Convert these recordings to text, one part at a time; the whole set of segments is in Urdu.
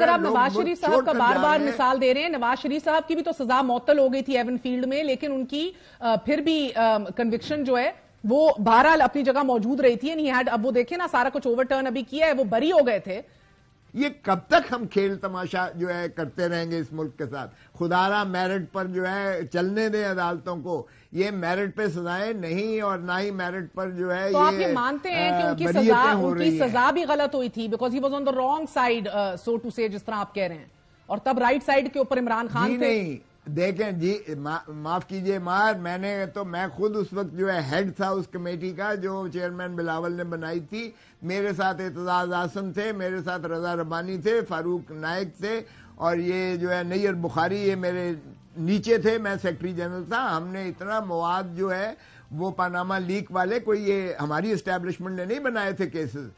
اگر آپ نواز شریف صاحب کا بار بار مثال دے رہے ہیں، نواز شریف صاحب کی بھی تو سزا معطل ہو گئی تھی ایون فیلڈ میں، لیکن ان کی پھر بھی کنوکشن جو ہے وہ بہرحال اپنی جگہ موجود رہی تھی. اب وہ دیکھیں نا سارا کچھ اوور ٹرن ابھی کیا ہے، وہ بری ہو گئے تھے. یہ کب تک ہم کھیل تماشا جو ہے کرتے رہیں گے اس ملک کے ساتھ؟ خدا را میرٹ پر جو ہے چلنے دیں عدالتوں کو. یہ میرٹ پہ سزائیں نہیں اور نہ ہی میرٹ پر جو ہے. تو آپ یہ مانتے ہیں کہ ان کی سزا بھی غلط ہوئی تھی because he was on the wrong side سو ٹو سے، جس طرح آپ کہہ رہے ہیں، اور تب رائٹ سائڈ کے اوپر عمران خان تھے؟ نہیں دیکھیں جی، معاف کیجئے میں خود اس وقت جو ہے ہیڈ تھا اس کمیٹی کا جو چیئرمین بلاول نے بنائی تھی. میرے ساتھ اعتزاز احسن تھے، میرے ساتھ رضا ربانی تھے، فاروق نائک تھے، اور یہ جو ہے نیر بخاری یہ میرے نیچے تھے. میں سیکرٹری جنرل تھا. ہم نے اتنا مواد جو ہے وہ پاناما لیک والے کوئی یہ ہماری اسٹیبلشمنٹ نے نہیں بنائے تھے کیسز،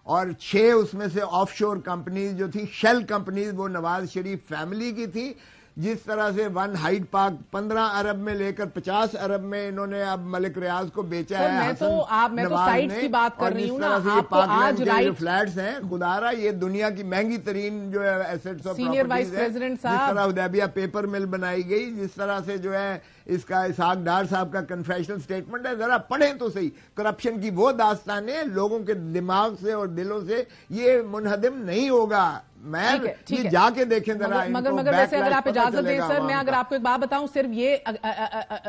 اور 6 اس میں سے آف شور کمپنیز جو تھی شیل کمپنیز وہ نواز شریف فیملی کی تھی. جس طرح سے 1 ہائیڈ پارک 15 ارب میں لے کر 50 ارب میں انہوں نے اب ملک ریاض کو بیچا ہے. میں تو سائٹ کی بات کر رہی ہوں نا. آپ کو آج جو فلیٹس ہیں خدا را یہ دنیا کی مہنگی ترین جو ہے ایسٹس اور سینئر وائس پریزیڈنٹ صاحب، جس طرح حدیبیہ پیپر مل بنائی گئی، جس طرح سے جو ہے اس کا اسحاق ڈار صاحب کا کنفیشنل سٹیٹمنٹ ہے، ذرا پڑھیں تو صحیح. کرپشن کی وہ داستانیں لوگوں کے دماغ سے اور دلوں سے یہ منہدم نہیں ہوگا. میں جا کے دیکھیں ذرا. مگر ویسے اگر آپ اجازت دیں سر، میں اگر آپ کو ایک بات بتاؤں، صرف یہ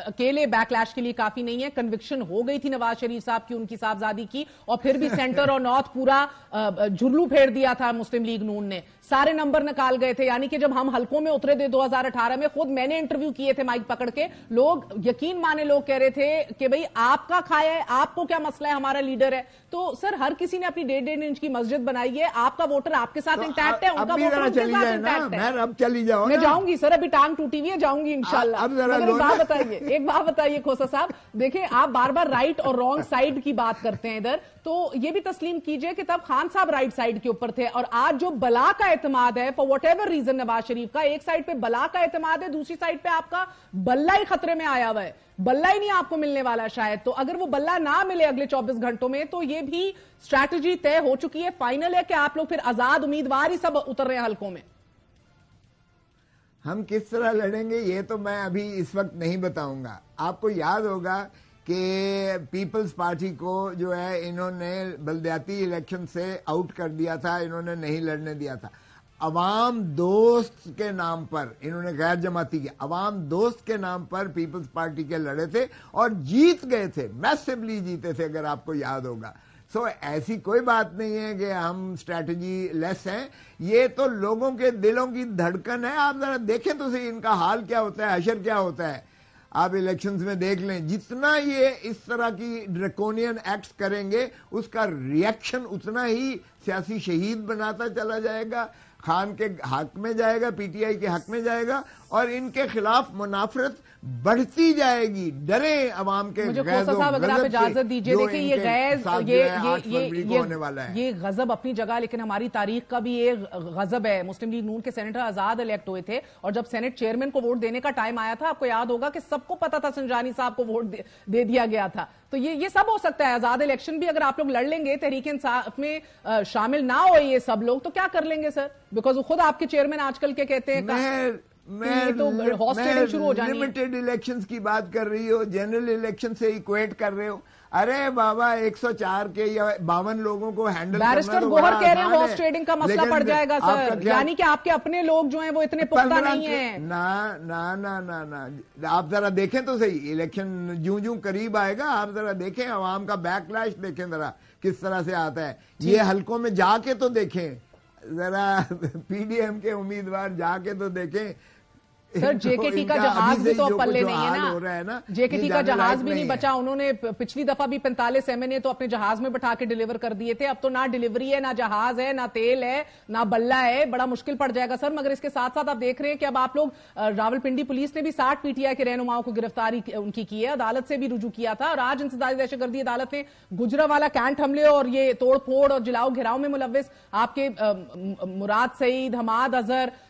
اکیلے بیک لیش کے لیے کافی نہیں ہے. کنوکشن ہو گئی تھی نواز شریف صاحب کی ان کی صاحبزادی کی، اور پھر بھی سینٹر اور نارتھ پورا جھرلو پھیر دیا تھا مسلم لیگ نون نے. سارے نمبر نکال گئے تھے. یعنی کہ جب ہم حلقوں میں اترے تھے 2018 میں، خود میں نے انٹرویو کیے تھے مائک پکڑ کے، لوگ یقین مانے لوگ کہہ رہے تھے کہ بھئی آپ کا کھایا ہے، آپ کو کیا مسئلہ ہے، ہمارا لیڈر ہے. تو سر ہر کسی نے اپنی 1.5 انچ کی مسجد بنائی ہے. آپ کا ووٹر آپ کے ساتھ انٹیکٹ ہے، ان کا ووٹر ان کے ساتھ انٹیکٹ ہے. اب چلی جاؤ. میں جاؤں گی سر، ابھی ٹانگ ٹوٹی ہوئی ہے، جاؤں گی انشاءاللہ. ایک بات بتائیے کھوسا صاحب، دیکھیں آپ بار بار رائٹ اور رانگ سائڈ کی بات کرتے ہیں ادھر، تو یہ بھی تسلیم کیجئے کہ تب خان صاحب رائٹ سائڈ کے اوپر تھے، اور آج جو بلا کا اعتماد ہے for what ever reason Nawaz Sharif کا، ایک سائڈ پہ بلا کا اعتماد ہے، دوسری سائڈ پہ آپ کا بلہ ہی خطرے میں آیا ہوا ہے. بلہ ہی نہیں آپ کو ملنے والا شاید. تو اگر وہ بلہ نہ ملے اگلے 24 گھنٹوں میں تو یہ بھی اسٹریٹجی طے ہو چکی ہے، فائنل ہے کہ آپ لوگ پھر آزاد امیدوار ہی سب اتر رہے ہیں حلقوں میں. ہم کس طرح لڑیں گے یہ تو میں ابھی اس وقت نہیں بتاؤں گا. آپ کو یاد ہوگا کہ پیپلز پارٹی کو جو ہے انہوں نے بلدیاتی الیکشن سے آؤٹ کر دیا تھا، انہوں نے نہیں لڑنے دیا تھا. عوام دوست کے نام پر انہوں نے غیر جماعتی کے عوام دوست کے نام پر پیپلز پارٹی کے لڑے تھے اور جیت گئے تھے، میسیولی جیتے تھے اگر آپ کو یاد ہوگا. سو ایسی کوئی بات نہیں ہے کہ ہم اسٹریٹجی لیس ہیں. یہ تو لوگوں کے دلوں کی دھڑکن ہے. آپ ذرا دیکھیں تو صحیح ان کا حال کیا ہوتا ہے، حشر کیا ہوتا ہے. آپ الیکشنز میں دیکھ لیں، جتنا یہ اس طرح کی ڈریکونین ایکٹس کریں گے اس کا ریئیکشن اتنا ہی سیاسی شہید بناتا چلا جائے گا، خان کے حق میں جائے گا، پی ٹی آئی کے حق میں جائے گا، اور ان کے خلاف منافرت بڑھتی جائے گی. ڈریں عوام کے غیظ و غضب سے جو ان کے ساتھ جو ہے 8 فروری کو ہونے والا ہے. یہ غضب اپنی جگہ، لیکن ہماری تاریخ کا بھی ایک غضب ہے. مسلم لیگ نون کے سینیٹر آزاد الیکٹ ہوئے تھے، اور جب سینٹ چیئرمین کو ووٹ دینے کا ٹائم آیا تھا، آپ کو یاد ہوگا کہ سب کو پتا تھا سنجانی صاحب کو ووٹ دے دیا گیا تھا. تو یہ سب ہو سکتا ہے. آزاد الیکشن بھی اگر آپ لوگ لڑ لیں گے، تحریک انصاف میں شامل نہ ہوئے یہ سب لوگ، تو کیا کر لیں گے سر؟ بیکاز خود آپ کے چیئرمین آج کل کے کہتے ہیں میں لمیٹڈ الیکشنز کی بات کر رہی ہو، جنرل الیکشن سے ایکویٹ کر رہے ہو. ارے بابا 104 کے یا 52 لوگوں کو ہینڈل کرنا بیرسٹر گوہر کہہ رہے ہیں ہارس ٹریڈنگ کا مسئلہ پڑ جائے گا سر. یعنی کہ آپ کے اپنے لوگ جو ہیں وہ اتنے پختہ نہیں ہیں. نہ آپ ذرا دیکھیں تو صحیح، الیکشن جوں قریب آئے گا آپ ذرا دیکھیں، عوام کا بیک لیش دیکھیں ذرا کس طرح سے آتا ہے. یہ حلقوں میں جا کے تو دیکھیں ذرا، پی ڈی ایم کے امیدوار جا کے تو دیکھیں. سر جے کے ٹی کا جہاز بھی تو پلے نہیں ہے نا. جے کے ٹی کا جہاز بھی نہیں بچا. انہوں نے پچھلی دفعہ بھی 45 MNA تو اپنے جہاز میں بٹھا کے ڈیلیور کر دیے تھے. اب تو نہ ڈیلیوری ہے، نہ جہاز ہے، نہ تیل ہے، نہ بلہ ہے. بڑا مشکل پڑ جائے گا سر. مگر اس کے ساتھ ساتھ آپ دیکھ رہے ہیں کہ اب آپ لوگ راولپنڈی پولیس نے بھی 60 PTI کے رہنماؤں کو گرفتاری ان کی ہے، عدالت سے بھی رجوع کیا تھا. اور آج انسدادی دہشت گردی عدالت نے گجرانوالہ کینٹ حملے اور یہ توڑ پھوڑ اور جلاؤ گھیراؤ میں ملوث آپ کے مراد سعید، حماد اظہر،